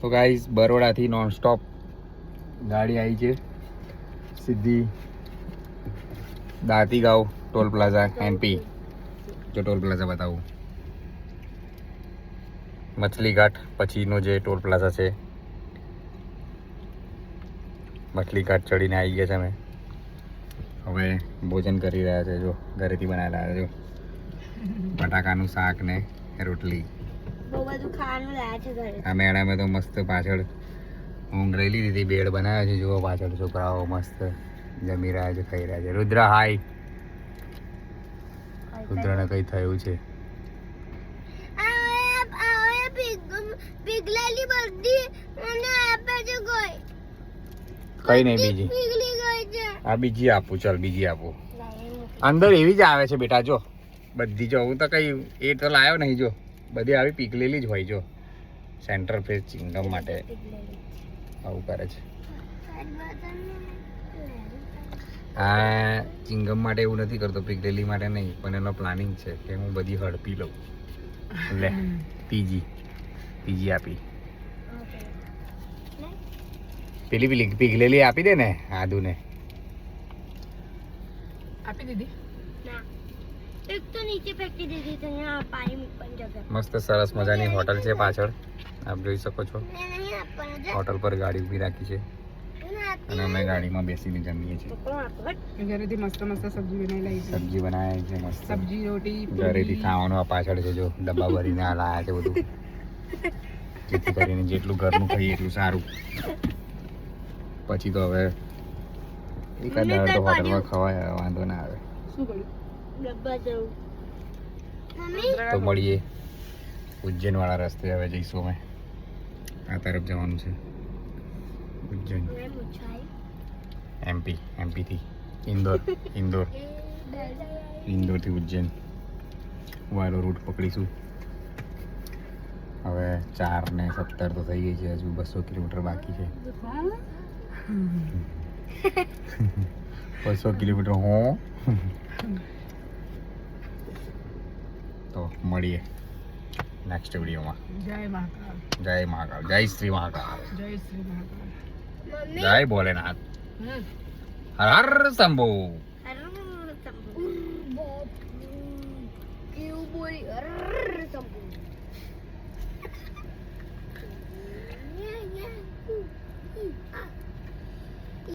તો guys બરોડાથી non stop ગાડી આવી છે સીધી દાંતીગાંવ ટોલ પ્લાઝા એમપી. જો ટોલ પ્લાઝા બતાવું, મછલી ઘાટ પછીનો જે ટોલ પ્લાઝા છે, મછલી ઘાટ ચડીને આવી ગયા છે અમે. હવે ભોજન કરી રહ્યા છે. જો ઘરેથી બનાવેલા જો બટાકાનું શાક ને રોટલી. બહુ બધું ખાવાનું લાયા છે ઘરે. આ મેળામાં તો મસ્ત પાછળ ઊંઘ લઈ લીધી, બેડ બનાવ્યા છે. જુઓ પાછળ છોકરાઓ મસ્ત જમી રહ્યા છે, ખાઈ રહ્યા છે. રુદ્ર હાય. રુદ્રને કઈ થયું છે? પીગલેલી બધી અને આપે છે કોઈ. કઈ નહીં બીજી. પીગલી ગઈ છે. આ બીજી આપું, ચાલ બીજી આપું. અંદર એવી જ આવે છે બેટા. જો બધી જો હું તો કઈ એ તો લાયો નહીં. જો બધી આવી પીકલેલી જ હોય. જો સેન્ટર ફેસ ચિંગમ માટે આવું કરે છે. આ ચિંગમ માટે એવું નથી કરતો, પીકલેલી માટે નહીં, પણ એનો પ્લાનિંગ છે કે હું બધી હડપી લઉં. લે ત્રીજી આપી. પેલી પેલી પીગલેલી આપી દે ને આદુને. આપી દીધી. એક તો નીચે ફેંકી દીધી તો અહીંયા પાણી મૂકવાની જગ્યા. મસ્ત સરસ મજાની હોટલ છે પાછળ, આપ જોઈ શકો છો. નહીં આપવાનું. હોટલ પર ગાડી ઊભી રાખી છે અને અમે ગાડીમાં બેસીને જમીએ છીએ. ઘરેથી મસ્ત મસ્ત સબ્જી બનાવી લાવી છે. સબ્જી બનાવી છે મસ્ત. સબ્જી રોટી ઘરેથી ખાવાનું આ પાછળ છે. જો ડબ્બા ભરીને આ લાયા છે બધું, જેથી કરીને જેટલું ઘરનું ખાઈએ એટલું સારું. પછી તો હવે એકાદ દાડો તો હોટલમાં ખવાય, વાંધો ના આવે. શું કર્યું? ડબ્બા જવું. મમ્મી તો મળીએ ઉજ્જૈન વાળા રસ્તે. હવે જઈશું અમે, આ તરફ જવાનું છે ઉજ્જૈન. મેં મુછાઈ એમપી થી ઇન્દોરથી ઉજ્જૈન વાળો રૂટ પકડીશું. હવે 4:17 તો થઈ ગઈ છે, હજુ 200 કિલોમીટર બાકી છે. 200 કિલોમીટર હો. તો મળીએ નેક્સ્ટ વિડીયોમાં. જય મહાકાલ. જય મહાકાલ. જય શ્રી મહાકાલ. જય શ્રી મહાકાલ. મમ્મી જય ભોલેનાથ. હમ હર હર શંભુ.